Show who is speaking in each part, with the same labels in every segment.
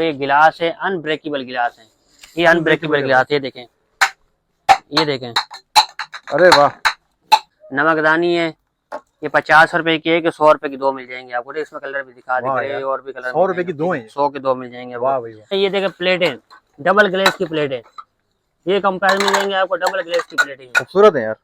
Speaker 1: तो ये गिलास है, अनब्रेकेबल गिलास है, ये अनब्रेकेबल गिलास है। ये देखें,
Speaker 2: अरे वाह।
Speaker 1: नमकदानी है, ये 50 रुपए की है कि 100 रुपए की दो मिल जाएंगे आपको। इसमें कलर भी दिखा देंगे, और भी कलर
Speaker 2: 100 रुपए की दो है,
Speaker 1: 100 के दो मिल जाएंगे
Speaker 2: वाह भाई वाह।
Speaker 1: ये देखें प्लेटें, डबल ग्लेस की प्लेटें, ये कंपेयर मिल जाएंगे आपको, डबल ग्लेस की प्लेटें
Speaker 2: खूबसूरत है यार।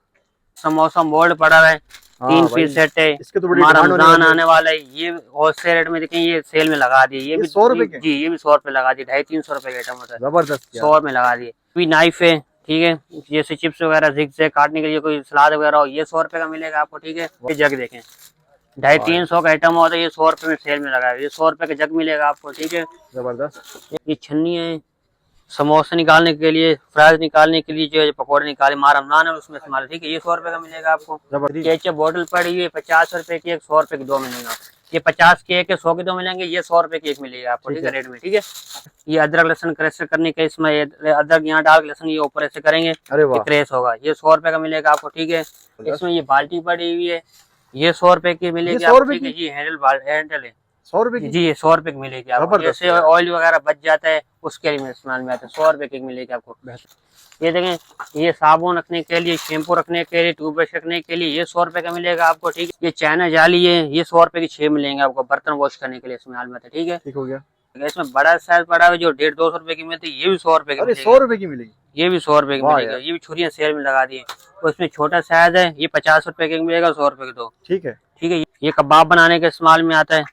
Speaker 1: समोसा मोल्ड पड़ा है, 3 पीस सेट है,
Speaker 2: इसके तो बड़ी
Speaker 1: हमारा
Speaker 2: डिमांड
Speaker 1: रमजान आने वाला है। ये होलसेल रेट में देखें, ये सेल में लगा दिए, ये भी
Speaker 2: 100 रुपए के?
Speaker 1: जी ये भी 100 रुपए लगा दिए, 250-300 रुपए का आइटम होता है,
Speaker 2: जबरदस्त
Speaker 1: 100 में लगा दिए। भी नाइफ है, ठीक है, जैसे चिप्स वगैरह जिग से काटने के लिए, कोई सलाद वगैरह हो, ये 100 रुपए का मिलेगा आपको, ठीक है। ये जग देखें, 250-300 का आइटम होता है, ये 100 रुपए में सेल में लगा है, ये 100 रुपए का जग मिलेगा आपको, ठीक है।
Speaker 2: जबरदस्त।
Speaker 1: ये छन्नी है, समोसे निकालने के लिए, फ्राइज निकालने के लिए, जो पकौड़े निकाले, हमारा रमजान है उसमें इस्तेमाल, ठीक है, ये 100 रुपए का मिलेगा आपको। केचप बोतल पड़ी हुई है, 50 रुपए की एक, 100 रुपए की दो मिलेगा। ये 50 के एक, 100 के दो मिलेंगे, ये 100 रुपए की एक मिलेगा आपको, ठीक है, रेट में, ठीक है। ये अदरक लहसुन क्रश करने के, इसमें अदरक यहाँ डाल के लहसुन ये ऊपर ऐसे करेंगे, ये क्रश होगा, ये 100 रुपए का मिलेगा आपको, ठीक है। इसमें ये बाल्टी पड़ी हुई है, ये 100 रुपए की मिलेगी आपको, ठीक है। ये हैंडल है,
Speaker 2: 100 रुपए की?
Speaker 1: जी ये 100 रुपए की मिलेगी आपको। जैसे ऑयल वगैरह बच जाता है उसके लिए इस्तेमाल में आता है, 100 रुपए की मिलेगी आपको। ये देखें, ये साबुन रखने के लिए, शैम्पू रखने के लिए, टूथब्रश रखने के लिए, ये 100 रुपए का मिलेगा आपको, ठीक है। ये चाइना जाली है, ये 100 रुपए की 6 मिलेंगे आपको, बर्तन वॉश करने के लिए इस्तेमाल में आता है, ठीक है।
Speaker 2: ठीक हो गया।
Speaker 1: इसमें बड़ा साइज पड़ा है जो 150-200 रुपए की मिलती है, ये भी 100 रुपए की।
Speaker 2: 100 रुपए की मिलेगी,
Speaker 1: ये भी 100 रुपए की मिलेगी। ये भी छुरियां सेल में लगा दी है। उसमें छोटा साइज है, ये 50 रुपए की मिलेगा, 100 रुपए की दो,
Speaker 2: ठीक है,
Speaker 1: ठीक है। ये कबाब बनाने के इस्तेमाल में आता है,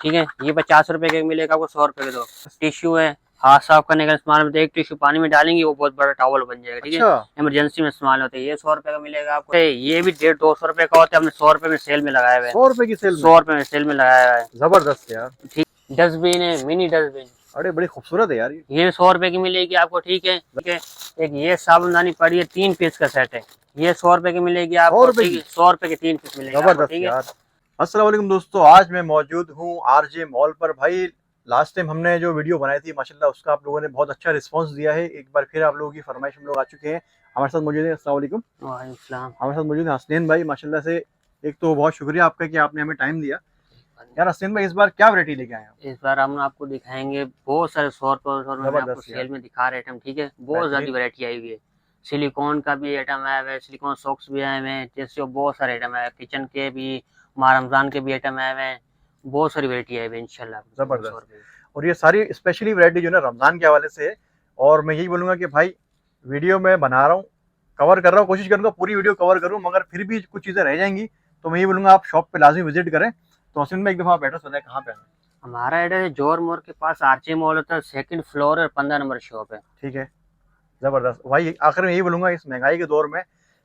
Speaker 1: ठीक है, ये 50 रुपए का मिलेगा आपको, 100 रुपए के दो। टिश्यू है, हाथ साफ करने का इस्तेमाल में, एक टिश्यू पानी में डालेंगे वो बहुत बड़ा टॉवल बन जाएगा, ठीक है, इमरजेंसी में इस्तेमाल होता है। ये 100 रुपए का मिलेगा आपको। ये भी 150-200 रुपए का होता है, हमने 100 रुपए में सेल में लगाया हुआ है,
Speaker 2: 100 रुपए की सेल,
Speaker 1: 100 रुपए में सेल में लगाया हुआ है।
Speaker 2: जबरदस्त यार।
Speaker 1: ठीक, डस्टबिन है, मिनी डस्टबिन,
Speaker 2: अरे बड़ी खूबसूरत है यार।
Speaker 1: ये 100 रुपए की मिलेगी आपको, ठीक है, ठीक है। एक ये साबुनदानी पड़ी है, 3 पीस का सेट है, ये 100 रुपए की मिलेगी आपको, 100 रुपए के 3 पीस मिलेगी,
Speaker 2: जबरदस्त यार। अस्सलाम वालेकुम दोस्तों, आज मैं मौजूद हूँ आरजे मॉल पर। भाई लास्ट टाइम हमने जो वीडियो बनाई थी माशाल्लाह उसका आप लोगों ने बहुत अच्छा रिस्पांस दिया है। एक बार फिर आप लोगों की फरमाइश हम लोग आ चुके हैं। हमारे साथ मौजूद है, अस्सलाम वालेकुम।
Speaker 1: वालेकुम सलाम।
Speaker 2: हमारे साथ मौजूद है हसनैन भाई। माशाल्लाह से एक तो बहुत शुक्रिया आपका कि आपने हमें टाइम दिया। यार हसनैन भाई, इस बार क्या वैरायटी लेके आए हैं?
Speaker 1: इस बार हम आपको दिखाएंगे बहुत सारे 100 रुपए आपको सेल में दिखा रहे आइटम, ठीक है। बहुत ज्यादा वैरायटी आई हुई है, सिलिकॉन का भी आइटम आया हुआ है, सिलिकॉन सॉक्स भी आए हुए हैं, जैसे बहुत सारे आइटम आए, किचन के भी, रमजान के भी आइटम आए हुए हैं, बहुत सारी वैरायटी आई हुई है इंशाल्लाह।
Speaker 2: जबरदस्त। और ये सारी स्पेशली वैरायटी जो है ना रमजान के हवाले से है। और मैं यही बोलूंगा कि भाई वीडियो में बना रहा हूँ, कवर कर रहा हूँ, कोशिश करूंगा पूरी वीडियो कवर करूँ, मगर फिर भी कुछ चीजें रह जाएंगी तो मैं यही बोलूंगा आप शॉप पे लाजमी विजिट करें। तो हसन में एक दफा आप एड्रेस बताएं कहाँ पे आना?
Speaker 1: हमारा एड्रेस है जोर मोड़ के पास आरजे मॉल होता है, 2nd फ्लोर और 15 नंबर शॉप है,
Speaker 2: ठीक है। जबरदस्त भाई, आखिर में यही बोलूंगा इस महंगाई के दौर में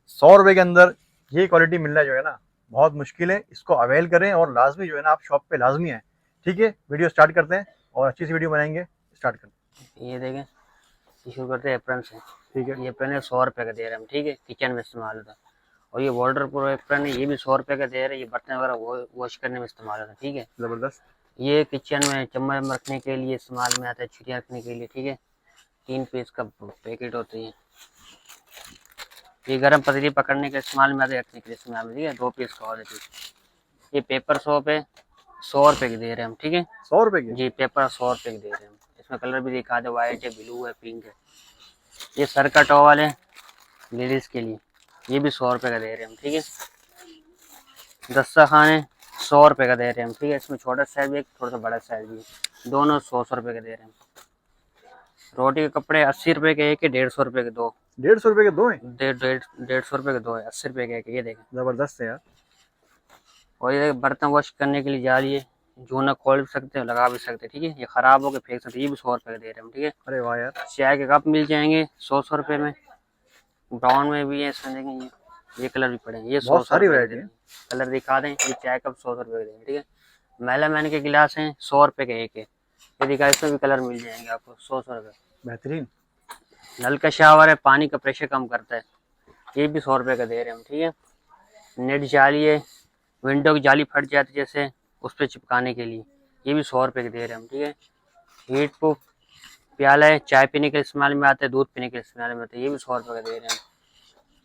Speaker 2: 100 रुपए के अंदर ये क्वालिटी मिलना जो है ना बहुत मुश्किल है। इसको अवेल करें और लाजमी जो है ना आप शॉप पे लाजमी है। ठीक है, वीडियो स्टार्ट करते हैं और अच्छी सी वीडियो बनाएंगे, स्टार्ट करते
Speaker 1: हैं। ये देखें, शुरू करते हैं एप्रन से,
Speaker 2: ठीक है।
Speaker 1: ये एप्रन है 100 रुपए का दे रहे हैं हम, ठीक है, किचन में इस्तेमाल होता है। और ये वाटर प्रूफ एप्रन है, ये भी 100 रुपए का दे रहे हैं, ये बर्तन वगैरह वॉश करने में इस्तेमाल होता है, ठीक है।
Speaker 2: जबरदस्त।
Speaker 1: ये किचन में चम्मच रखने के लिए इस्तेमाल में आता है, छुरियाँ रखने के लिए, ठीक है, 3 पीस का पैकेट होती है। ये गरम पतीली पकड़ने के इस्तेमाल में आता है, रखने के लिए इस्तेमाल में, ठीक है, 2 पीस का और ये पेपर सोप है, 100 रुपए की दे रहे हैं हम, ठीक है,
Speaker 2: 100 रुपए की
Speaker 1: जी, पेपर 100 रुपए की दे रहे हैं हम। इसमें कलर भी दिखा दे, व्हाइट है, ब्लू है, पिंक है। ये सर का टॉवल है लेडीज के लिए, ये भी 100 रुपए का दे रहे हैं हम, ठीक है। दस्तरखान है, 100 रुपए का दे रहे हैं हम, ठीक है। इसमें छोटा साइज भी है, थोड़ा सा बड़ा साइज भी है, दोनों 100 रुपए के दे रहे हैं। रोटी के कपड़े 80 रुपए के एक है, 150 रुपए के दो।
Speaker 2: 150 रुपए के दो है?
Speaker 1: 150 रुपए के दो है, 80 रुपए के एक, ये देखें।
Speaker 2: जबरदस्त है यार।
Speaker 1: और ये बर्तन वॉश करने के लिए जाली है, जूना खोल भी सकते हैं, लगा भी सकते हैं, ठीक है। ये खराब हो के फेंक सकते हैं, ये भी 100 रुपए के दे रहे हैं हम, ठीक है।
Speaker 2: अरे वाह यार।
Speaker 1: चाय के कप मिल जाएंगे 100 रुपए में, ब्राउन में भी है, इसमें देखें ये कलर भी पड़े हैं, ये 100
Speaker 2: सारी वैरायटी है।
Speaker 1: कलर दिखा दें। ये चाय कप 100 रुपए के देंगे, ठीक है। मेलामैन के गिलास हैं, 100 रुपए के एक है, ये दिखा, इसमें भी कलर मिल जाएंगे आपको, 100 रुपए।
Speaker 2: बेहतरीन।
Speaker 1: नल का शावर है, पानी का प्रेशर कम करता है, ये भी 100 रुपए का दे रहे हैं हम, ठीक है। नेट जाली है, विंडो की जाली फट जाती है जैसे, उस पर चिपकाने के लिए, ये भी 100 रुपए के दे रहे हैं हम, ठीक है। हीट प्रूफ प्याला है, चाय पीने के इस्तेमाल में आता है, दूध पीने के इस्तेमाल में आता है, ये भी 100 रुपए का दे रहे हैं हम।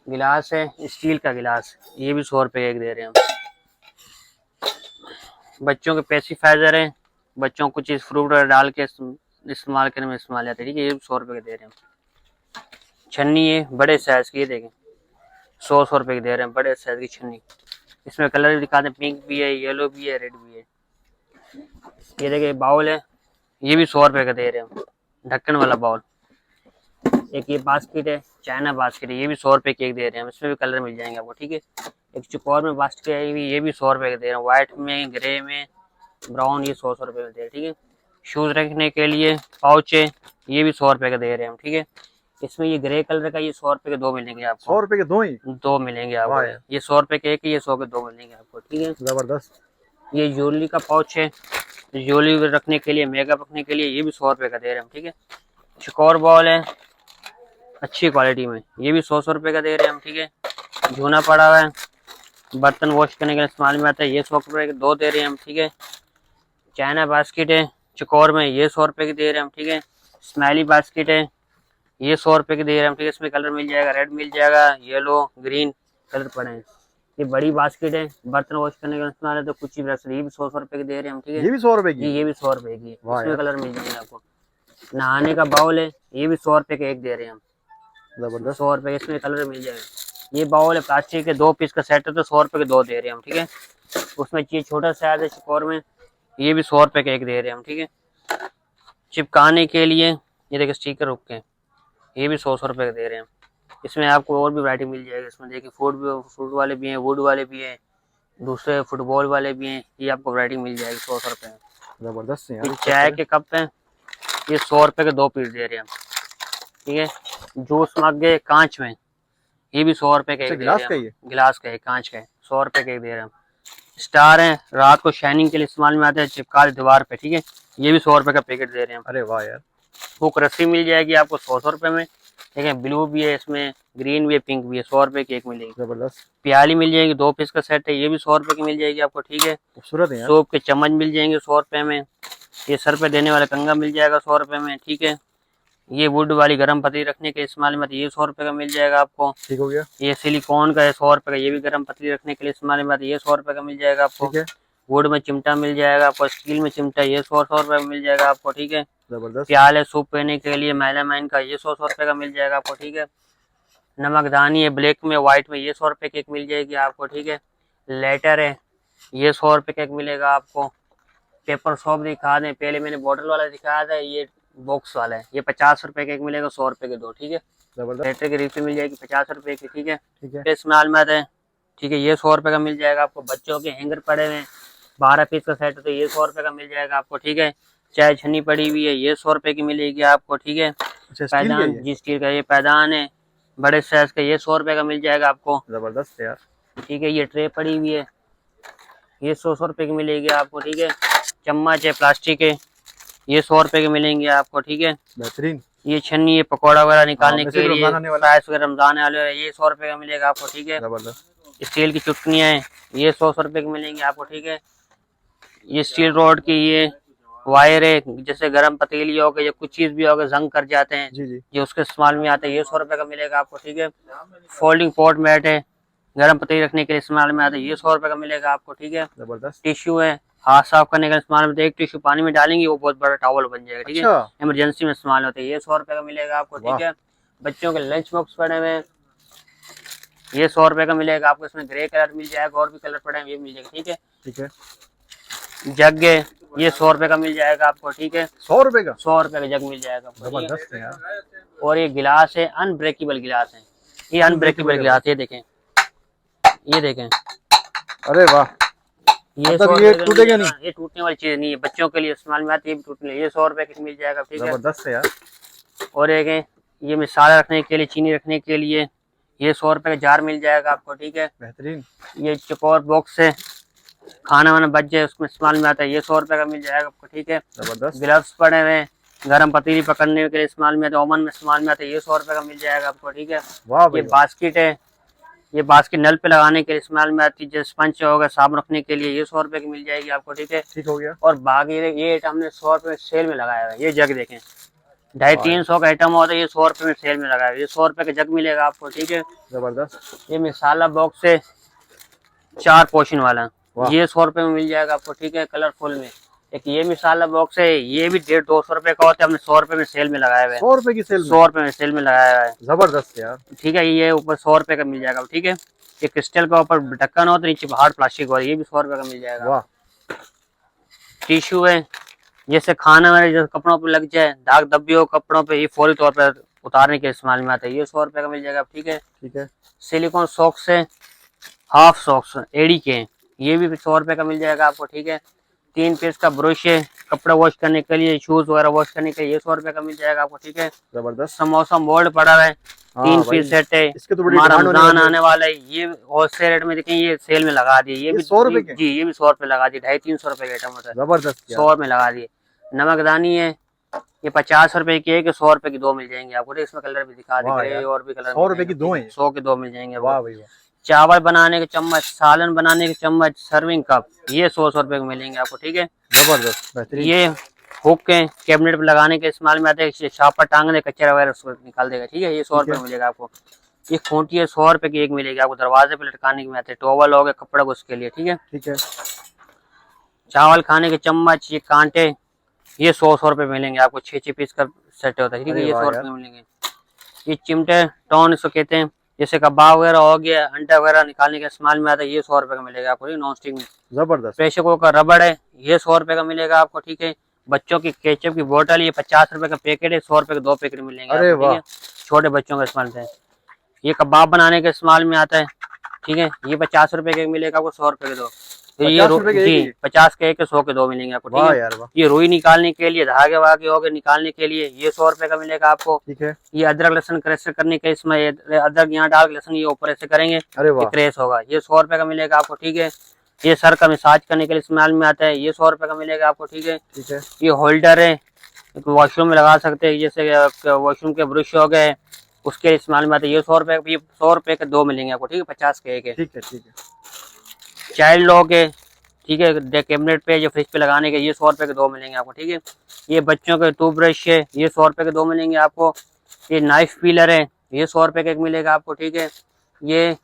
Speaker 1: गिलास है, स्टील का गिलास, ये भी 100 रुपए का एक दे रहे हैं हम। बच्चों के पेसिफाइजर है, बच्चों को कुछ फ्रूट डाल के इस्तेमाल करने में इस्तेमाल आते हैं, ठीक है। ये 100 रुपए के दे रहे हैं। छन्नी है बड़े साइज की, ये देखें 100 रुपए की दे रहे हैं, बड़े साइज की छन्नी। इसमें कलर भी दिखाते हैं, पिंक भी है, येलो भी है, रेड भी है। ये देखिए बाउल है, ये भी 100 रुपए का दे रहे हैं, ढक्कन वाला बाउल। एक ये बास्केट है, चाइना बास्केट है, ये भी 100 रुपए की एक दे रहे हैं, इसमें भी कलर मिल जाएंगे आपको, ठीक है। एक चुकोर में बास्केट है, ये भी 100 रुपए के दे रहे हैं, व्हाइट में, ग्रे में, ब्राउन, ये 100 रुपए में दे रहे हैं, ठीक है। शूज रखने के लिए पाउच है, ये भी 100 रुपए का दे रहे हैं हम, ठीक है। इसमें ये ग्रे कलर का, ये 100 रुपए के 2 मिलेंगे आपको।
Speaker 2: 100 रुपए के 2 ही?
Speaker 1: 2 मिलेंगे आपको, ये 100 रुपए के एक, ये 100 के 2 मिलेंगे आपको, ठीक है।
Speaker 2: जबरदस्त।
Speaker 1: ये ज्वेलरी का पाउच है, ज्वेलरी रखने के लिए, मेकअप रखने के लिए, ये भी 100 रुपए का दे रहे हैं हम, ठीक है। चकोर बॉल है अच्छी क्वालिटी में, ये भी 100 रुपए का दे रहे हैं हम, ठीक है। जूना पड़ा हुआ है, बर्तन वॉश करने के लिए इस्तेमाल में आता है, ये 100 रुपए के 2 दे रहे हैं हम, ठीक है। चाइना बास्केट है चकोर में, ये 100 रुपए की दे रहे हैं हम, ठीक है। स्माइली बास्केट है, ये 100 रुपए की दे रहे हैं हम, ठीक है। इसमें कलर मिल जाएगा, रेड मिल जाएगा, येलो, ग्रीन कलर पड़े हैं। ये बड़ी बास्केट है, बर्तन वॉश करने का इस्तेमाल है, तो कुछ ही ये भी 100 रुपए की दे रहे हैं हम, ठीक है।
Speaker 2: ये भी 100 रुपए की?
Speaker 1: ये भी 100 रुपए की है, इसमें कलर मिल जाएंगे आपको। नहाने का बाउल है, ये भी 100 रुपए के एक दे रहे हैं हम,
Speaker 2: जबरदस्त।
Speaker 1: 100 रुपए, इसमें कलर मिल जाएगा। ये बाउल है प्लास्टिक के, 2 पीस का सेट है, तो 100 रुपए के 2 दे रहे हैं हम, ठीक है। उसमें ये छोटा साइज है चकोर में, ये भी 100 रुपए के एक दे रहे हैं हम, ठीक है। चिपकाने के लिए ये देखिए स्टिकर हुक के, ये भी 100 रुपए के दे रहे हैं। इसमें आपको और भी वैरायटी मिल जाएगी, इसमें देखिए फूड वाले भी हैं, वुड वाले भी हैं, दूसरे फुटबॉल वाले भी हैं, ये आपको वैरायटी मिल जाएगी 100 रुपए में।
Speaker 2: जबरदस्त है।
Speaker 1: ये चाय के कप हैं, ये 100 रुपए के 2 पीस दे रहे हैं हम, ठीक है। जूस मग है कांच में, ये भी 100 रुपए के एक दे रहे हैं, गिलास का है, कांच का है, 100 रुपए के एक दे रहे हैं हम। स्टार है, रात को शाइनिंग के लिए इस्तेमाल में आते हैं, चिपका दीवार पे, ठीक है। ये भी 100 रुपए का पैकेट दे रहे हैं हम।
Speaker 2: अरे वाह यार।
Speaker 1: हुक रस्सी मिल जाएगी आपको 100 रुपए में, ठीक है। ब्लू भी है इसमें, ग्रीन भी है, पिंक भी है, 100 रुपए की एक मिलेगी।
Speaker 2: जबरदस्त।
Speaker 1: प्याली मिल जाएगी, 2 पीस का सेट है, ये भी 100 रुपए की मिल जाएगी आपको, ठीक है।
Speaker 2: खूबसूरत है यार।
Speaker 1: सोप के चम्मच मिल जाएंगे 100 रुपए में। ये सर पे देने वाला कंघा मिल जाएगा 100 रुपए में, ठीक है। ये वुड वाली गर्म पतली रखने के इस्तेमाल में, ये 100 रुपए का मिल जाएगा आपको,
Speaker 2: ठीक हो गया।
Speaker 1: ये सिलिकॉन का है 100 रुपए का, ये भी गर्म पतली रखने के लिए इस्तेमाल में, ये 100 रुपए का मिल जाएगा आपको,
Speaker 2: ठीक है।
Speaker 1: वुड में चिमटा मिल जाएगा आपको, स्टील में चिमटा, ये 100 रुपए में मिल जाएगा आपको, ठीक है।
Speaker 2: जबरदस्त।
Speaker 1: प्याल है सूप पीने के लिए मेलामाइन का, ये 100 रुपए का मिल जाएगा आपको, ठीक है। नमकदानी है ब्लैक में, व्हाइट में, ये 100 रुपए की एक मिल जाएगी आपको, ठीक है। लेटर है, ये 100 रुपए का एक मिलेगा आपको। पेपर सॉप दिखा दें, पहले मैंने बॉटल वाला दिखाया था, ये बॉक्स वाला है, ये 50 रुपए का एक मिलेगा, 100 रुपए के 2, ठीक है। लेटर की रिफिल मिल जाएगी 50 रुपए की, ठीक है।
Speaker 2: ठीक है।
Speaker 1: इस्तेमाल में आते हैं, ठीक है, ये 100 रुपए का मिल जाएगा आपको। बच्चों के हैंगर पड़े हुए 12 पीस का सेट, तो ये 100 रुपए का मिल जाएगा आपको, ठीक है। चाय छन्नी पड़ी हुई है, ये 100 रुपए की मिलेगी आपको, ठीक है। पैदान, जी स्टील का ये पैदान है, बड़े साइज का, ये 100 रुपए का मिल जाएगा आपको।
Speaker 2: जबरदस्त यार,
Speaker 1: ठीक है। ये ट्रे पड़ी हुई है, ये 100 रुपए की मिलेगी आपको, ठीक है। चम्मच है प्लास्टिक के, ये 100 रुपए के मिलेंगे आपको, ठीक है।
Speaker 2: बेहतरीन।
Speaker 1: ये छन्नी है पकौड़ा वगैरह निकालने के लिए,
Speaker 2: रमजान
Speaker 1: आने वाले, ये 100 रुपए का मिलेगा आपको, ठीक है।
Speaker 2: जबरदस्त।
Speaker 1: स्टील की चुटकियाँ हैं, ये 100 रुपए की मिलेंगी आपको, ठीक है। ये स्टील रोड की ये वायर है, जैसे गर्म पतीली हो गई या कुछ चीज भी हो गई जंग कर जाते हैं,
Speaker 2: जी जी,
Speaker 1: ये उसके इस्तेमाल में आते हैं, ये 100 रुपए का मिलेगा आपको, ठीक है। फोल्डिंग पॉट मैट है, गर्म पतीली रखने के लिए इस्तेमाल में आते हैं, ये 100 रुपए का मिलेगा आपको, ठीक है।
Speaker 2: जबरदस्त।
Speaker 1: टिश्यू है, हाथ साफ करने का इस्तेमाल में, एक टिश्यू पानी में डालेंगे वो बहुत बड़ा टॉवल बन जाएगा, ठीक है। इमरजेंसी में इस्तेमाल होता है, ये 100 रुपए का मिलेगा आपको, ठीक है। बच्चों के लंच बॉक्स पड़े हुए, ये 100 रुपए का मिलेगा आपको। इसमें ग्रे कलर मिल जाएगा, और भी कलर पड़े हैं, ये मिल जाएगा, ठीक है।
Speaker 2: ठीक है।
Speaker 1: जग है, ये 100 रुपए का मिल जाएगा आपको, ठीक है।
Speaker 2: 100 रुपए का?
Speaker 1: 100 रुपए का जग मिल जाएगा आपको,
Speaker 2: जबरदस्त है यार।
Speaker 1: और ये गिलास है, अनब्रेकेबल गिलास है, ये अनब्रेकेबल गिलास, ये देखें, ये देखें।
Speaker 2: अरे वाह,
Speaker 1: ये
Speaker 2: मतलब ये टूटेगा नहीं?
Speaker 1: ये टूटने वाली चीज नहीं है, बच्चों के लिए इस्तेमाल में आती है, ये भी टूटने, ये 100 रुपए की मिल जाएगा, ठीक है।
Speaker 2: जबरदस्त है यार।
Speaker 1: और एक है, ये मसाला रखने के लिए, चीनी रखने के लिए, ये 100 रुपए का जार मिल जाएगा आपको, ठीक है।
Speaker 2: बेहतरीन।
Speaker 1: ये चकोर बॉक्स है, खाना वाना बच जाए उसमें इस्तेमाल में आता है, ये 100 रुपए का मिल जाएगा आपको, ठीक है।
Speaker 2: जबरदस्त।
Speaker 1: ग्लव्स पड़े हुए हैं, गर्म पतीली पकड़ने के लिए इस्तेमाल में आते हैं, ओवन में इस्तेमाल में आते हैं, ये 100 रुपए का मिल जाएगा आपको, ठीक है। ये बास्केट है, ये बास्केट नल पे लगाने के लिए इस्तेमाल में आती है, जैसे स्पंज होगा साबुन रखने के लिए, ये 100 रुपए की मिल जाएगी आपको, ठीक है।
Speaker 2: ठीक हो गया।
Speaker 1: और बाकी ये आइटम हमने 100 रुपए में सेल में लगाया हुआ है, ये जग देखें, 250-300 का आइटम होता है, ये 100 रुपए में सेल में लगाया हुआ है, ये 100 रुपए का जग मिलेगा आपको, ठीक है।
Speaker 2: जबरदस्त।
Speaker 1: ये मसाला बॉक्स है 4 पोर्शन वाला, ये 100 रुपए में मिल जाएगा आपको, ठीक है, कलरफुल में। एक ये मिसाला बॉक्स है, ये भी 150-200 रुपए का होता है, हमने 100 रुपए में सेल में लगाया हुआ है।
Speaker 2: 100 रुपए की सेल में?
Speaker 1: 100 रुपए में सेल में लगाया हुआ है।
Speaker 2: जबरदस्त यार।
Speaker 1: ठीक है, ये ऊपर 100 रुपए का मिल जाएगा। ठीक है, ये क्रिस्टल का ऊपर ढक्कन हो तो नीचे हार्ड प्लास्टिक हो, ये भी 100 रुपए का मिल जाएगा।
Speaker 2: वाह।
Speaker 1: टिश्यू है, जैसे खाना में जो कपड़ों पे लग जाए, दाग धब्बे हो कपड़ों पे, ये फौरी तौर पर उतारने के इस्तेमाल में आता है, ये 100 रुपए का मिल जाएगा। ठीक है,
Speaker 2: ठीक है।
Speaker 1: सिलिकॉन सॉक्स है, हाफ सॉक्स एडी के, ये भी 100 रुपए का मिल जाएगा आपको। ठीक है, 3 पीस का ब्रश है, कपड़ा वॉश करने के लिए, शूज वगैरह वॉश करने के लिए, ये 100 रुपए का मिल जाएगा आपको। ठीक है,
Speaker 2: जबरदस्त।
Speaker 1: समोसा मोल्ड पड़ा है, 3 पीस सेट है,
Speaker 2: इसके तो बड़ी
Speaker 1: हमारा
Speaker 2: डिमांड होने
Speaker 1: रमजान
Speaker 2: वाली है।
Speaker 1: आने वाला है, ये होलसेल रेट में देखें, ये सेल में लगा दिए, ये भी
Speaker 2: 100 रुपए के?
Speaker 1: जी, ये भी 100 रुपए लगा दिए, 250-300 रुपए के आइटम होता है,
Speaker 2: जबरदस्त
Speaker 1: 100 में लगा दिए। नमकदानी है, ये 50 रुपए की है, कि 100 रुपए की 2 मिल जाएंगे आपको। इसमें कलर भी दिखा देंगे, और भी कलर
Speaker 2: 100 रुपए की 2 है,
Speaker 1: 100 के 2 मिल जाएंगे।
Speaker 2: वाह भाई वाह।
Speaker 1: चावल बनाने के चम्मच, सालन बनाने के चम्मच, सर्विंग कप, ये 100 रुपए के मिलेंगे आपको। ठीक है,
Speaker 2: जबरदस्त बेहतरीन।
Speaker 1: ये हुक है, कैबिनेट पे लगाने के इस्तेमाल में आते हैं, शापर टांगने कचरा वगैरह उसको निकाल देगा। ठीक है, ये 100 रुपए मिलेगा आपको। ये खूंटी है, 100 रुपए की एक मिलेगी आपको, दरवाजे पे लटकाने के में आते हैं, टॉवल हो गया कपड़ा को उसके लिए। ठीक है,
Speaker 2: ठीक है।
Speaker 1: चावल खाने के चम्मच, ये कांटे, ये 100 रुपए मिलेंगे आपको, 6 पीस का सेट होता है। ठीक है, ये 100 रुपए मिलेंगे। ये चिमटे टॉन इसको कहते हैं, जैसे कबाब वगैरह हो गया, अंडा वगैरह निकालने के इस्तेमाल में आता है, ये 100 रुपए का मिलेगा आपको, ये नॉन स्टिक में।
Speaker 2: जबरदस्त।
Speaker 1: प्रेशर कुकर रबड़ है, ये 100 रुपए का मिलेगा आपको। ठीक है, बच्चों की केचप की बोतल, ये 50 रुपए का पैकेट है, 100 रुपए के 2 पैकेट मिलेंगे
Speaker 2: अरे
Speaker 1: आपको। ठीक है, छोटे बच्चों का इस्तेमाल है, ये कबाब बनाने के इस्तेमाल में आता है। ठीक है, ये 50 रुपए के मिलेगा आपको, 100 रुपए के 2। तो ये 50 के 1 के 100 के 2 मिलेंगे आपको। ठीक है, ये रुई निकालने के लिए, धागे वागे हो गए निकालने के लिए, ये 100 रुपए का मिलेगा आपको।
Speaker 2: ठीक है।
Speaker 1: ये अदरक लहसुन क्रेश करने के, इसमें अदरक यहाँ डाल लहसुन ये ऊपर ऐसे करेंगे, ये क्रेश होगा, ये 100 रुपए का मिलेगा आपको। ठीक है, ये सर का मसाज करने के लिए इस्तेमाल में आता है, ये 100 रुपए का मिलेगा आपको। ठीक है,
Speaker 2: ठीक है।
Speaker 1: ये होल्डर है, वॉशरूम में लगा सकते हैं, जैसे वॉशरूम के ब्रश हो गए, उसके इस्तेमाल में आते हैं, ये 100 रुपए, ये 100 रुपए के 2 मिलेंगे आपको। ठीक है, 50 के 1 है।
Speaker 2: ठीक है। ठीक है।
Speaker 1: चाइल्ड लॉक है, ठीक है, कैबिनेट पे जो फ्रिज पे लगाने के, ये 100 रुपए के 2 मिलेंगे आपको। ठीक है, ये बच्चों के टूथ ब्रश है, ये 100 रुपए के 2 मिलेंगे आपको। ये नाइफ पीलर है, ये 100 रुपए का 1 मिलेगा आपको। ठीक है, ये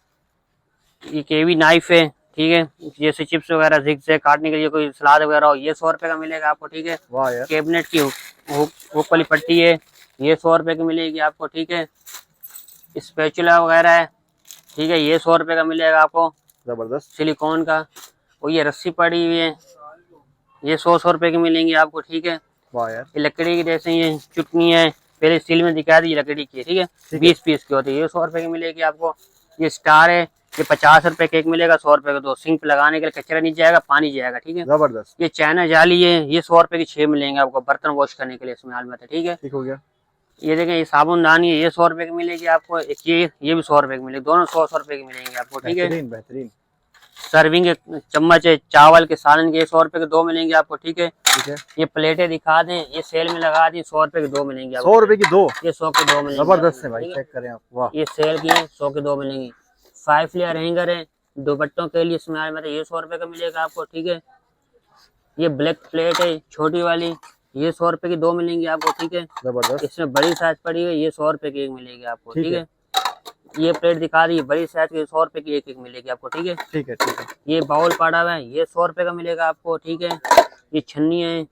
Speaker 1: केवी नाइफ है, ठीक है, जैसे चिप्स वगैरह जिग से काटने के लिए, कोई सलाद वगैरह हो, ये 100 रुपए का मिलेगा आपको। ठीक है,
Speaker 2: वाह यार।
Speaker 1: कैबिनेट की हुक वाली पट्टी है, ये 100 रुपए की मिलेगी आपको। ठीक है, स्पैचुला वगैरह है, ठीक है, ये 100 रुपए का मिलेगा आपको,
Speaker 2: जबरदस्त।
Speaker 1: सिलिकॉन का। और ये रस्सी पड़ी हुई है, ये 100 रुपए की मिलेंगी आपको। ठीक है,
Speaker 2: वाह यार।
Speaker 1: ये लकड़ी की, जैसे ये चुटनी है, पहले स्टील में दिखा दी, लकड़ी की। ठीक है, 20 पीस की होती है, ये 100 रुपए की मिलेगी आपको। ये स्टार है, ये 50 रुपए का 1 मिलेगा, 100 रुपए का 2। सिंक पे लगाने के लिए कचरा नहीं जाएगा, पानी जाएगा। ठीक है,
Speaker 2: जबरदस्त।
Speaker 1: ये चाइना जाली है, ये 100 रुपए की 6 मिलेंगे आपको, बर्तन वॉश करने के लिए इस्तेमाल में आता है। ठीक है,
Speaker 2: ठीक हो गया।
Speaker 1: ये देखें, ये साबुनदानी है, ये 100 रुपए की मिलेगी आपको। एक ये भी 100 रुपए की मिलेगी, दोनों 100 रुपए की मिलेंगे आपको। ठीक है,
Speaker 2: बेहतरीन बेहतरीन।
Speaker 1: सर्विंग के चम्मच है, चावल के सालन के, 100 रुपए के 2 मिलेंगे आपको। ठीक है,
Speaker 2: ठीक है।
Speaker 1: ये प्लेटें दिखा दें, ये सेल में लगा दी, 100 रुपए के 2 मिलेंगे आपको।
Speaker 2: 100 रुपए की 2,
Speaker 1: ये 100 के 2 मिलेंगे।
Speaker 2: जबरदस्त है भाई, चेक करें आप। वाह,
Speaker 1: ये सेल की है, 100 के 2 मिलेंगी। 5 लेयर हैंगर है, दुपट्टों के लिए इस्तेमाल में, ये 100 रुपए का मिलेगा आपको। ठीक है, ये ब्लैक प्लेट है छोटी वाली, ये 100 रुपए की 2 मिलेंगी आपको। ठीक है,
Speaker 2: जबरदस्त।
Speaker 1: इसमें बड़ी साइज पड़ी है, ये 100 रुपए की 1 मिलेगी आपको। ठीक है, ये प्लेट दिखा दी, बड़ी साइज की, 100 रुपए की 1 मिलेगी आपको। ठीक है,
Speaker 2: ठीक है। ठीक है।
Speaker 1: ये बाउल पड़ा हुआ है, ये 100 रुपए का मिलेगा आपको। ठीक है, ये छन्नी है,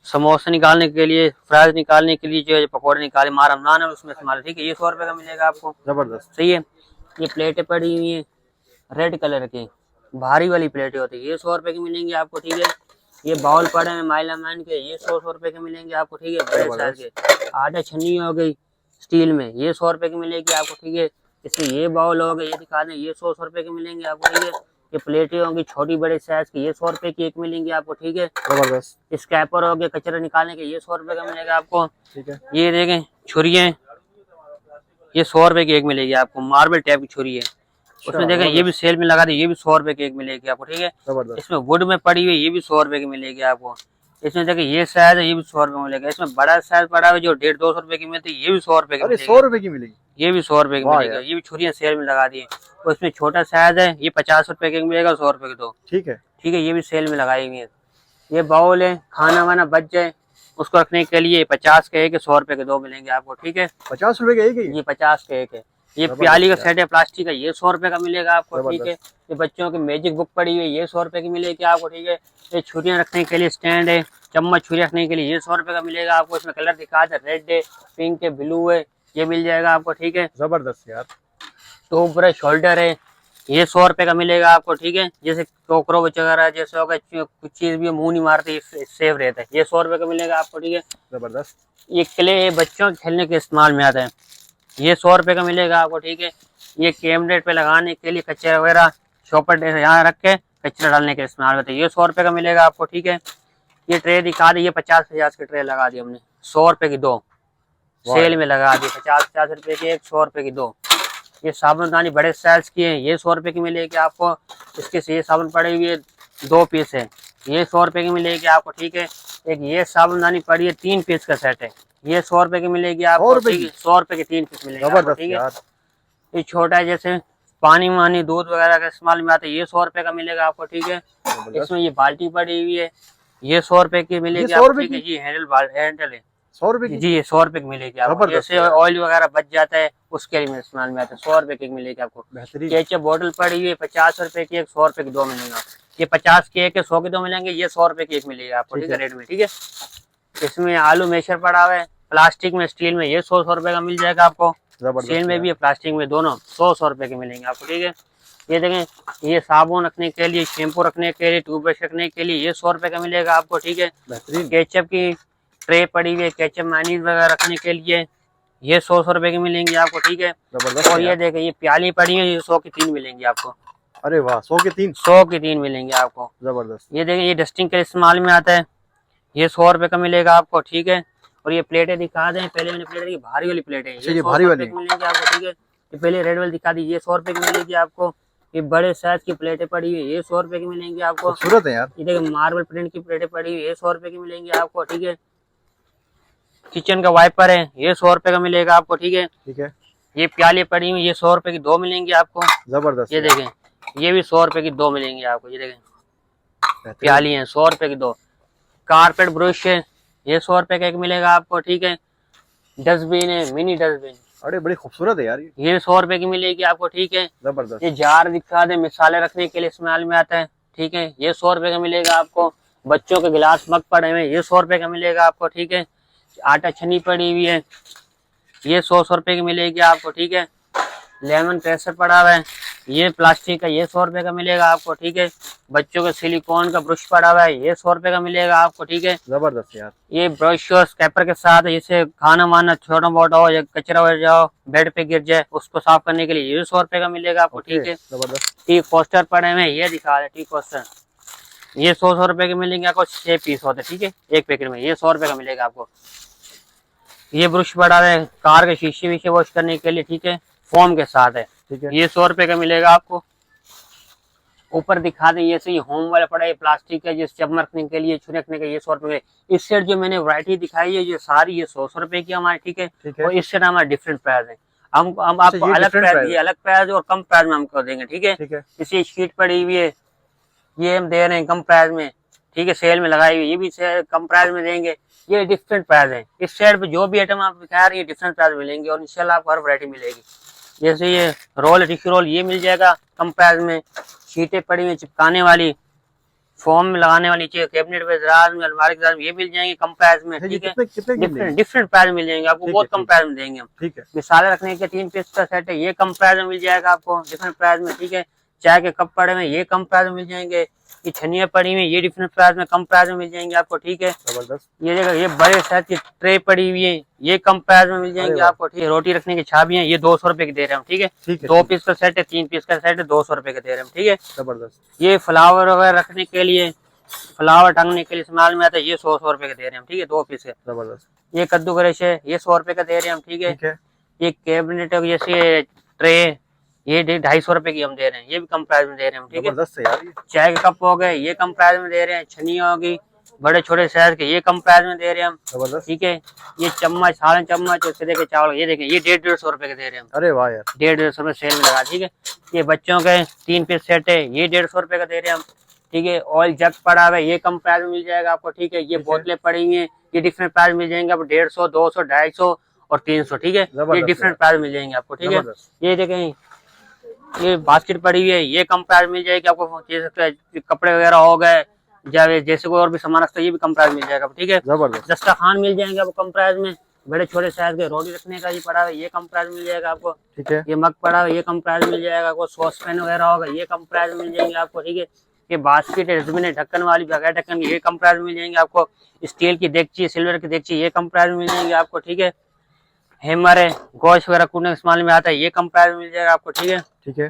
Speaker 1: समोसा निकालने के लिए, फ्राइज निकालने के लिए, जो है पकौड़े निकाले, हमारा रमजान है उसमें इस्तेमाल। ठीक है, ये 100 रुपए का मिलेगा आपको।
Speaker 2: जबरदस्त।
Speaker 1: सही है, ये प्लेटें पड़ी हुई हैं रेड कलर की, भारी वाली प्लेटें होती है, ये 100 रुपए की मिलेंगी आपको। ठीक है, ये बाउल पड़े हैं माइलामैन के, ये 100 रुपए के मिलेंगे आपको। ठीक है, बड़े साइज के। आटा छन्नी हो गई स्टील में, ये 100 रुपए की मिलेगी आपको। ठीक है, इसमें ये बाउल हो गए, ये दिखा दें, ये 100 रुपए के मिलेंगे आपको। ठीक है, ये प्लेटें होंगी छोटी बड़े साइज की, ये 100 रुपए की 1 मिलेंगी आपको। ठीक है,
Speaker 2: जबरदस्त।
Speaker 1: स्कैपर हो गया कचरा निकालने के, ये 100 रुपए का मिलेगा आपको।
Speaker 2: ठीक है।
Speaker 1: ये देखें छुरियाँ, ये 100 रुपए की 1 मिलेगी आपको, मार्बल टाइप की छुरी है। उसमें देखें, ये भी सेल में लगा दी, ये भी 100 रुपए की 1 मिलेगी आपको। ठीक है,
Speaker 2: जबरदस्त।
Speaker 1: इसमें वुड में पड़ी हुई, ये भी 100 रुपए की मिलेगी आपको। इसमें देखिए ये साइज है, ये भी 100 रुपए में मिलेगा। इसमें बड़ा साइज पड़ा है जो 150-200 रुपए की मिलती है, ये भी 100 रुपए की मिलेगी।
Speaker 2: 100 रुपए की मिलेगी,
Speaker 1: ये भी 100 रुपए की मिलेगी। ये भी छुरियां सेल में लगा दी है। और इसमें छोटा साइज है, ये 50 रुपए के मिलेगा, 100 रुपए के 2।
Speaker 2: ठीक है।
Speaker 1: ठीक है, ये भी सेल में लगाई हुई है। ये बाउल है, खाना वाना बच जाए उसको रखने के लिए, 50 के 1 है, 100 रुपए के 2 मिलेंगे आपको। ठीक है,
Speaker 2: 50 रुपए का 1 है,
Speaker 1: ये 50 के 1 है। ये प्याली का सेट है प्लास्टिक का, ये 100 रुपए का मिलेगा आपको, ठीक है। ये बच्चों की मैजिक बुक पड़ी हुई है, ये 100 रुपए की मिलेगी आपको, ठीक है। ये छुरियां रखने के लिए स्टैंड है, चम्मच छुरी रखने के लिए, ये 100 रुपए का मिलेगा आपको। इसमें कलर दिखा दे, रेड है, पिंक है, ब्लू है, ये मिल जाएगा आपको, ठीक है।
Speaker 2: जबरदस्त यार।
Speaker 1: तो ब्रश होल्डर है, ये 100 रुपए का मिलेगा आपको, ठीक है। जैसे कॉकरोच वगैरह जैसे होगा कुछ चीज भी मुंह नहीं मारती, सेफ रहता है, ये 100 रुपए का मिलेगा आपको, ठीक है।
Speaker 2: जबरदस्त।
Speaker 1: ये क्ले बच्चों के खेलने के इस्तेमाल में आता है, ये 100 रुपए का मिलेगा आपको, ठीक है। ये कैमरेट पे लगाने के लिए कचरा वगैरह चौपट यहाँ रख के कचरा डालने के इस्तेमाल होता है, ये 100 रुपए का मिलेगा आपको, ठीक है। ये ट्रे दिखा दी, ये 50-50 की ट्रे लगा दी हमने, 100 रुपए की 2 सेल में लगा दी, 50-50 रुपए की 1, 100 रुपए की 2। ये साबुनदानी बड़े साइज की है, ये 100 रुपए की मिलेगी आपको। इसके से ये साबुन पड़ी हुई है 2 पीस है, ये 100 रुपए की मिलेगी आपको, ठीक है। एक ये साबुनदानी पड़ी है 3 पीस का सेट है, ये 100 रुपए की मिलेगी आपको, ठीक है। 100 रुपए के 3 पीस मिलेगा, ठीक है। ये छोटा है जैसे पानी वानी दूध वगैरह का इस्तेमाल में आता है, ये 100 रुपए का मिलेगा आपको, ठीक है। इसमें ये बाल्टी पड़ी हुई है, ये 100 रुपए की मिलेगी आपको, ठीक है। ये हैंडल है
Speaker 2: 100 रुपए की
Speaker 1: जी, ये 100 रुपए की मिलेगी आपको। जैसे ऑयल वगैरह बच जाता है उसके लिए इस्तेमाल में आता है, 100 रुपए की मिलेगी आपको। केचप बोतल पड़ी हुई है 50 रुपए की 1, 100 रुपए की 2 मिलेगा। ये 50 की 1 है, 100 की 2 मिलेंगे, ये 100 रुपए की 1 मिलेगी आपको, ठीक है, रेट में, ठीक है। इसमें आलू मेशर पड़ा हुआ है, प्लास्टिक में, स्टील में, ये 100 रुपए का मिल जाएगा आपको। स्टील में भी है, प्लास्टिक में, दोनों 100 रुपए के मिलेंगे आपको, ठीक है। ये देखें, ये साबुन रखने के लिए, शैम्पू रखने के लिए, टूथब्रश रखने के लिए, ये 100 रुपए का मिलेगा आपको, ठीक है। केचप की ट्रे पड़ी हुई है, केचप मेयोनीज वगैरह रखने के लिए, ये 100 रुपए की मिलेंगी आपको, ठीक है। और ये देखें, ये प्याली पड़ी है, ये 100 की 3 मिलेंगी आपको।
Speaker 2: अरे वाह, 100 की 3?
Speaker 1: 100 की 3 मिलेंगी आपको,
Speaker 2: जबरदस्त।
Speaker 1: ये देखें, ये डस्टिंग के इस्तेमाल में आता है, ये 100 रुपए का मिलेगा आपको, ठीक है। और ये प्लेटें दिखा दें, पहले मैंने प्लेट, भारी वाली प्लेटें, ये
Speaker 2: भारी वाली
Speaker 1: मिलेंगी आपको, ठीक है। ये पहले रेड वाली दिखा दी, ये 100 रुपए की मिलेगी आपको। ये बड़े साइज की प्लेटें पड़ी हुई है, ये 100 रुपए की मिलेंगी आपको।
Speaker 2: खूबसूरत है यार। ये
Speaker 1: देखिए, मार्बल प्रिंट की प्लेटें पड़ी हुई है, ये 100 रुपए की मिलेंगी आपको, ठीक है। किचन का वाइपर है, ये 100 रुपए का मिलेगा आपको, ठीक है,
Speaker 2: ठीक है।
Speaker 1: ये प्याली पड़ी हुई, ये 100 रुपए की 2 मिलेंगी आपको।
Speaker 2: जबरदस्त।
Speaker 1: ये देखें, ये भी 100 रुपए की 2 मिलेंगी आपको, ये देखें, प्याली है 100 रुपए की 2। कारपेट ब्रश है, ये 100 रुपए का 1 मिलेगा आपको, ठीक है। डस्टबिन है, मिनी डस्टबिन,
Speaker 2: अरे बड़ी खूबसूरत है यार,
Speaker 1: ये 100 रुपए की मिलेगी आपको, ठीक है।
Speaker 2: जबरदस्त।
Speaker 1: ये जार दिखा दे, मिसाले रखने के लिए इस्तेमाल में आता है, ठीक है, ये 100 रुपए का मिलेगा आपको। बच्चों के गिलास मग पड़े हुए, ये 100 रुपए का मिलेगा आपको, ठीक है। आटा छन्नी पड़ी हुई है, ये 100 रुपए की मिलेगी आपको, ठीक है। लेमन प्रेसर पड़ा हुआ है, ये प्लास्टिक का, ये 100 रुपए का मिलेगा आपको, ठीक है। बच्चों का सिलिकॉन का ब्रश पड़ा हुआ है, ये 100 रुपए का मिलेगा आपको, ठीक है।
Speaker 2: जबरदस्त यार।
Speaker 1: ये ब्रश और स्क्रैपर के साथ, जैसे खाना वाना छोटा मोटा हो या कचरा हो जाओ, बेड पे गिर जाए, उसको साफ करने के लिए, ये 100 रुपए का मिलेगा आपको, ठीक है।
Speaker 2: जबरदस्त।
Speaker 1: टी कोस्टर पड़े हुए, ये दिखा रहे टी कोस्टर, ये 100 रुपए के मिलेंगे आपको, 6 पीस होते, ठीक है, एक पैकेट में, ये 100 रुपए का मिलेगा आपको। ये ब्रश पड़ा है कार के शीशे वीशे वॉश करने के लिए, ठीक है, फोम के साथ है,
Speaker 2: ठीक है।
Speaker 1: ये 100 रुपए का मिलेगा आपको। ऊपर दिखा दें, ये होम वाला पड़ा है, प्लास्टिक है, जिस चम्मच रखने के लिए, छुरी रखने के, ये 100 रुपए। इस सेट जो मैंने वैरायटी दिखाई है, ये सारी ये 100 रुपए की हमारी, ठीक है। और इस सेट हमारा डिफरेंट प्राइस है, हम आपको अलग प्राइस, ये अलग प्राइस और कम प्राइस में हमको देंगे, ठीक है। इसी शीट पड़ी हुई है, ये हम दे रहे हैं कम प्राइस में, ठीक है, सेल में लगाई हुई, ये भी कम प्राइस में देंगे, ये डिफरेंट प्राइस है। इस सेट पे जो भी आइटम आप दिखा रहे हैं डिफरेंट प्राइस मिलेंगे, और इंशाल्लाह आपको हर वैरायटी मिलेगी। जैसे ये रोल, टिश्यू रोल, ये मिल जाएगा कम प्राइस में। शीटें पड़ी हुई चिपकाने वाली, फोम में लगाने वाली, कैबिनेट पे, दराज में, अलमारी के साथ, ये मिल जाएंगे कम प्राइस में, ठीक है। डिफरेंट प्राइस मिल जाएंगे आपको, बहुत कम प्राइस में देंगे हम, ठीक है। मिसाले रखने के 3 पीस का सेट है, ये कम प्राइस में मिल जाएगा आपको, डिफरेंट प्राइस में, ठीक है। चाय के कप पड़े हुए, ये कम प्राइस में मिल जाएंगे। ये छनिया पड़ी हुई, ये डिफरेंट प्राइस में, कम प्राइस में मिल जाएंगे आपको, ठीक है। ये देखो, ये बड़े साइज की ट्रे पड़ी हुई है, ये कम प्राइस में मिल जाएंगे आपको, ठीक है। रोटी रखने की छाबियां, ये 200 रुपए की दे रहे हैं, ठीक है। 2 पीस का सेट है, 3 पीस का सेट है, 200 रुपए के दे रहे हैं, ठीक है। जबरदस्त। ये फ्लावर वगैरह रखने के लिए, फ्लावर टांगने के लिए इस्तेमाल में आता है, ये 100 रुपए के दे रहे हैं, ठीक है, 2 पीस है। जबरदस्त। ये कद्दू करेश है, ये 100 रुपए का दे रहे हैं हम, ठीक है। ये कैबिनेट जैसे ट्रे, ये 250 रुपए की हम दे रहे हैं, ये भी कम प्राइस में दे रहे हैं, ठीक है। चाय के कप हो गए, ये कम प्राइस में दे रहे हैं। छनिया होगी बड़े छोटे साइज के, ये कम प्राइस में दे रहे हैं हम, ठीक है। ये चम्मच, सारे चम्मच, सीधे के चावल, ये देखें, ये 150 रुपए के दे रहे हैं हम। अरे वाह यार, 150 रुपए सेल में लगा, ठीक है। ये बच्चों के 3 पीस सेट है, ये 150 रुपए का दे रहे हैं हम, ठीक है। ऑयल जग पड़ा हुआ है, ये कम प्राइस में मिल जाएगा आपको, ठीक है। ये बोतलें पड़ी हुई हैं, ये डिफरेंट प्राइस मिल जाएंगे आपको, 150, 200, 250 और 300, ठीक है। ये
Speaker 2: जबरदस्त
Speaker 1: डिफरेंट प्राइस मिल जाएंगे आपको, ठीक है।
Speaker 2: जबरदस्त।
Speaker 1: ये देखें, ये बास्केट पड़ी हुई है, ये कम प्राइस मिल जाएगी आपको। जैसे कपड़े वगैरह हो गए, जैसे कोई और भी सामान रखता है, ये भी कम प्राइस मिल जाएगा, ठीक है।
Speaker 2: जबरदस्त।
Speaker 1: दस्तरखान मिल जाएंगे आपको कम प्राइस में, बड़े छोटे साइज के। रोटी रखने का ये पड़ा है, ये कम प्राइस मिल जाएगा आपको,
Speaker 2: ठीक है।
Speaker 1: ये मग पड़ा है, ये कम प्राइस मिल जाएगा आपको। सॉस पैन वगैरह होगा, ये कम प्राइस मिल जाएंगे आपको, ठीक है। ये बास्केट है, इसमें ढक्कन वाली, बगैर ढक्कन, ये कम प्राइस मिल जाएंगे आपको। स्टील की देगची, सिल्वर की देगची, ये कम प्राइस मिल जाएंगे आपको, ठीक है। हैमर है, गोश्त वगैरह कूटने के इस्तेमाल में आता है, ये कम प्राइस मिल जाएगा आपको, ठीक है।
Speaker 2: ठीक है।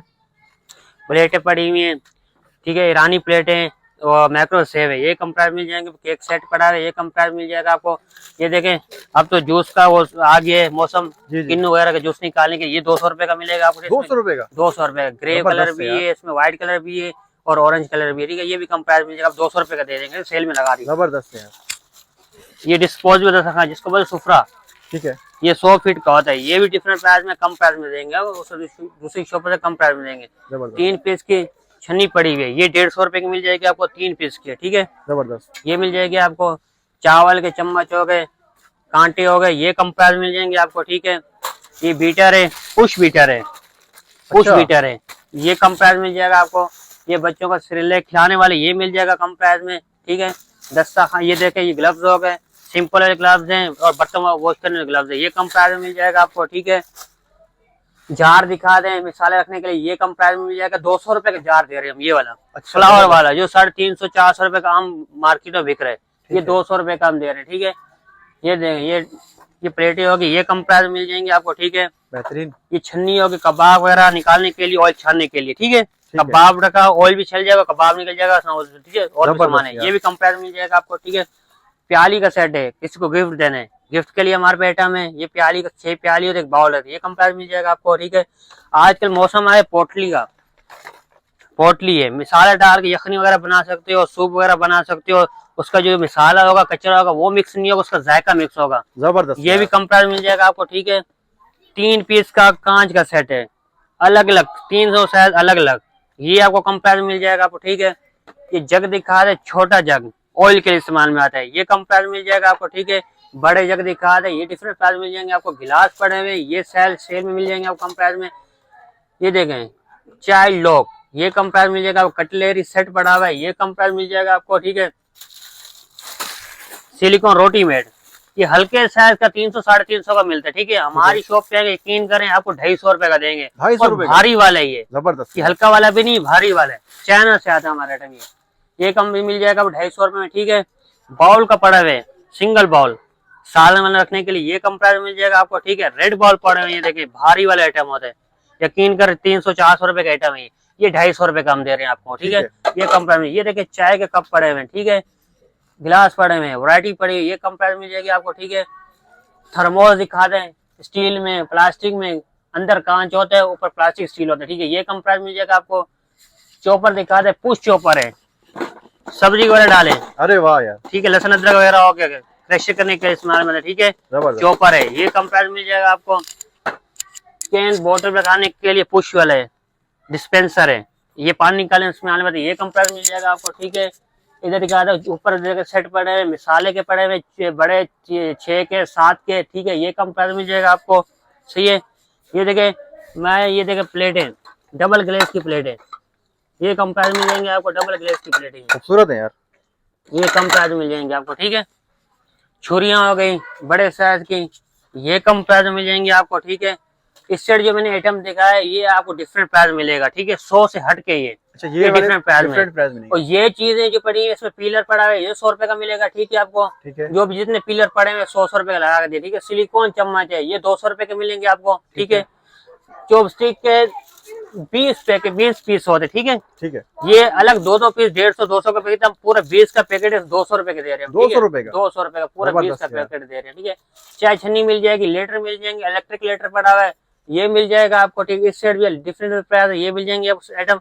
Speaker 1: प्लेटें पड़ी हुई हैं, ठीक है, ईरानी प्लेटें और मैक्रो सेव है, ये कम प्राइस मिल जाएंगे। केक सेट पड़ा है, ये कम प्राइस मिल जाएगा आपको। ये देखें, अब तो जूस का वो आ गया है मौसम, किन्नू वगैरह का जूस निकालने के, ये 200 रुपए का मिलेगा आपको।
Speaker 2: 200 रुपए का? 200
Speaker 1: रुपए का। ग्रे कलर भी है इसमें, व्हाइट कलर भी है और ऑरेंज कलर भी है, ठीक है। ये भी कम प्राइस मिल जाएगा, 200 रुपए का दे देंगे, सेल में लगा दी।
Speaker 2: जबरदस्त है यार।
Speaker 1: ये डिस्पोजेबल रखा, जिसको बोले सुफरा,
Speaker 2: ठीक है।
Speaker 1: ये 100 फीट का होता है, ये भी डिफरेंट प्राइस में, कम प्राइस में देंगे, दूसरी शॉप से कम प्राइस में देंगे। 3 पीस की छन्नी पड़ी हुई है, ये 150 रुपए की मिल जाएगी आपको, 3 पीस की, ठीक है।
Speaker 2: जबरदस्त।
Speaker 1: ये मिल जाएगी आपको। चावल के चम्मच हो गए, कांटे हो गए, ये कम प्राइस मिल जाएंगे आपको, ठीक है। ये बीटर है, पुश बीटर है, पुश बीटर है, ये कम प्राइस मिल जाएगा आपको। ये बच्चों का सिरेलैक खिलाने वाले, ये मिल जाएगा कम प्राइस में, ठीक है। दस्तरखान, ये देखें, ये ग्लव्स हो गए, सिंपल वाले ग्लव्स हैं और बर्तन वॉश करने वाले ग्लव्स हैं, ये कम प्राइस में मिल जाएगा आपको, ठीक है। जार दिखा दें मिसाले रखने के लिए, ये कम प्राइस में मिल जाएगा। 200 रुपए का जार दे रहे हैं हम, ये वाला फ्लावर वाला, जो 350 400 रुपए का आम मार्केट में बिक रहा है, ये 200 रुपए का हम दे रहे हैं, ठीक है। ये देखें, ये प्लेटें होगी, ये कम प्राइस में मिल जाएंगे आपको, ठीक है।
Speaker 2: बेहतरीन।
Speaker 1: ये छन्नी होगी कबाब वगैरह निकालने के लिए, ऑयल छानने के लिए, ठीक है। कबाब रखा, ऑयल भी चल जाएगा, कबाब निकल जाएगा, ठीक है। और भी सामान है, ये भी कम प्राइस मिल जाएगा आपको, ठीक है। प्याली का सेट है, किसी को गिफ्ट देना है, गिफ्ट के लिए हमारे पे आइटम है। ये प्याली का 6 प्याली और एक बाउल है, ये कम प्राइस मिल जाएगा आपको, ठीक है। आजकल मौसम है पोटली का, पोटली है, मिसाला डाल के यखनी वगैरह बना सकते हो, सूप वगैरह बना सकते हो। उसका जो मिसाला होगा, कचरा होगा, वो मिक्स नहीं होगा, उसका जायका मिक्स होगा।
Speaker 2: जबरदस्त।
Speaker 1: ये भी कम प्राइस मिल जाएगा आपको, ठीक है। 3 पीस का कांच का सेट है, अलग अलग 300 साइज अलग अलग, ये आपको कम प्राइस मिल जाएगा आपको, ठीक है। ये जग दिखा दे, छोटा जग ऑयल के इस्तेमाल में आता है, ये कम प्राइस मिल जाएगा आपको, ठीक है। बड़े जग दिखा दे, ये डिफरेंट प्राइस मिल जाएंगे आपको। गिलास पड़े हुए, ये सेल में मिल जाएंगे आपको कम प्राइस में। ये देखें, चाइल्ड लॉक, ये कम प्राइस मिल जाएगा आपको। कटलेरी सेट पड़ा हुआ है, ये कम प्राइस मिल जाएगा आपको, ठीक है। सिलिकॉन रोटी मेड, ये हल्के साइज का 300 350 का मिलता है, ठीक है। हमारी शॉप पे आगे यकीन करें, आपको 250 रुपए का देंगे।
Speaker 2: 250 रुपए
Speaker 1: भारी वाला है ये,
Speaker 2: जबरदस्त।
Speaker 1: ये हल्का वाला भी नहीं, भारी वाला है, चाइना से आता है हमारा आइटम। ये कम भी मिल जाएगा 250 रुपए में, ठीक है। बाउल का पड़ा हुआ है, सिंगल बाउल सालन वाला रखने के लिए, ये कम प्राइस मिल जाएगा आपको, ठीक है। रेड बाउल पड़े हुए, ये देखिए भारी वाला आइटम होता है, यकीन कर 300 400 रुपए का आइटम है ये 250 रुपए का हम दे रहे हैं आपको, ठीक है। ये कम प्राइस में। ये देखिए चाय के कप पड़े हुए हैं, ठीक है। गिलास पड़े हुए हैं, वैरायटी पड़ी है, ये कम प्राइस मिल जाएगी आपको, ठीक है। थर्मोस दिखा दें, स्टील में, प्लास्टिक में, अंदर कांच होता है, ऊपर प्लास्टिक स्टील होता है, ठीक है। ये कम प्राइस मिल जाएगा आपको। चॉपर दिखा दे, पुश चॉपर है, सब्जी वगैरह डाले,
Speaker 2: अरे वाह यार,
Speaker 1: ठीक है। लहसुन अदरक वगैरह हो गया, क्रश करने के इस्तेमाल में, ठीक है। चॉपर है, ये कम प्राइस मिल जाएगा आपको। कैन बोतल लगाने के लिए पुश वाला है, डिस्पेंसर है, ये पानी निकालने इस्तेमाल में, ये कम प्राइस मिल जाएगा आपको, ठीक है। इधर दिखा दो, ऊपर सेट पड़े हैं, मिसाले के पड़े हुए, बड़े 6 के 7 के, ठीक है। ये कम प्राइस मिल जाएगा आपको, सही है। ये देखे प्लेट है, डबल ग्लेज की प्लेट है, ये कम प्राइस मिल जाएंगे आपको। डबल ग्लेज की प्लेट है,
Speaker 2: खूबसूरत है यार,
Speaker 1: ये कम प्राइस मिल जाएंगे आपको, ठीक है। छुरियां हो गई बड़े साइज की, ये कम प्राइस मिल जाएंगे आपको, ठीक है। इस साइड जो मैंने आइटम दिखा है, ये आपको डिफरेंट प्राइस मिलेगा, ठीक है। 100 से हट के ये,
Speaker 2: अच्छा, ये
Speaker 1: डिफरेंट प्राइस
Speaker 2: में।
Speaker 1: और ये चीजें जो पड़ी है, इसमें पिलर पड़ा है, ये 100 रुपए का मिलेगा, ठीक है आपको,
Speaker 2: ठीक है।
Speaker 1: जो भी जितने पिलर पड़े हैं 100 रुपए का लगा के, ठीक है। सिलिकॉन चम्मच है, ये 200 रुपए के मिलेंगे आपको, ठीक है। चॉपस्टिक के 20 पीस होते, ठीक है, ठीक है। ये अलग 2 पीस 150 200 का पैकेट, हम पूरा 20 का पैकेट है 200 रुपए के दे रहे हैं, 200 रुपए का, 200 रुपए का पूरा 20 का पैकेट दे रहे हैं, ठीक है। चाय छन्नी मिल जाएगी, लेटर मिल जाएंगे, इलेक्ट्रिक लेटर पड़ा हुआ है, ये मिल जाएगा आपको, ठीक है। इस साइड भी डिफरेंट प्राइस है, ये मिल जाएंगे आइटम।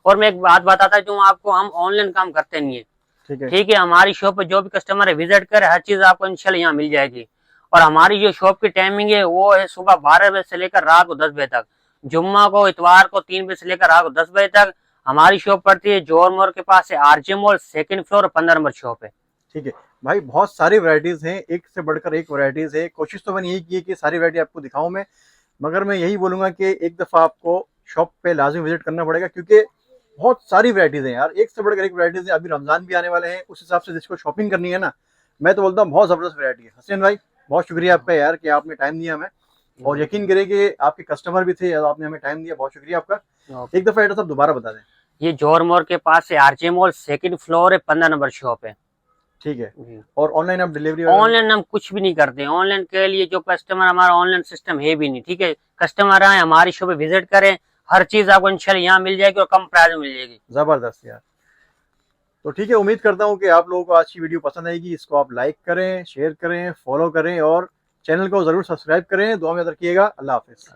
Speaker 1: और मैं एक बात बताता हूँ आपको, हम ऑनलाइन काम करते नहीं है, ठीक है। हमारी शॉप पे जो भी कस्टमर है विजिट करे, हर चीज आपको इंशाल्लाह यहाँ मिल जाएगी। और हमारी जो शॉप की टाइमिंग है वो है सुबह 12 बजे से लेकर रात को 10 बजे तक, जुम्मा को इतवार को 3 बजे से लेकर रात को 10 बजे तक। हमारी शॉप पड़ती है जोर मोड़ के पास है, RJ mall, 2nd floor, 15 number shop है,
Speaker 2: ठीक है। भाई बहुत सारी वैरायटीज हैं, एक से बढ़कर एक वैरायटीज है। कोशिश तो मैंने यही की है कि सारी वैरायटी आपको दिखाऊं मैं, मगर मैं यही बोलूंगा कि एक दफ़ा आपको शॉप पे लाजमी विजिट करना पड़ेगा, क्योंकि बहुत सारी वैरायटीज हैं यार, एक से बढ़कर एक वैरायटीज है। अभी रमजान भी आने वाले हैं, उस हिसाब से जिसको शॉपिंग करनी है ना, मैं तो बोलता हूँ बहुत ज़बरदस्त वैरायटी है। हसीन भाई बहुत शुक्रिया आपका यार कि आपने टाइम दिया हमें, और यकीन करें कि आपके कस्टमर भी थे, आपने हमें टाइम दिया, बहुत शुक्रिया आपका। एक दफ़ा एड्रेस आप दोबारा बता दें।
Speaker 1: ये जौहर मोड़ के पास है, आरजे मॉल, 2nd फ्लोर है, 15 नंबर शॉप है।
Speaker 2: ठीक है, और ऑनलाइन आप डिलीवरी?
Speaker 1: ऑनलाइन हम कुछ भी नहीं करते। ऑनलाइन के लिए जो कस्टमर, हमारा ऑनलाइन सिस्टम है भी नहीं, ठीक है। कस्टमर आए हमारी शॉप पे विजिट करें, हर चीज आपको इंशाल्लाह यहाँ मिल जाएगी और कम प्राइस में मिल जाएगी।
Speaker 2: ज़बरदस्त यार। तो ठीक है, उम्मीद करता हूँ कि आप लोगों को आज की वीडियो पसंद आएगी। इसको आप लाइक करें, शेयर करें, फॉलो करें और चैनल को ज़रूर सब्सक्राइब करें। दुआ में याद रखिएगा। अल्लाह हाफिज़।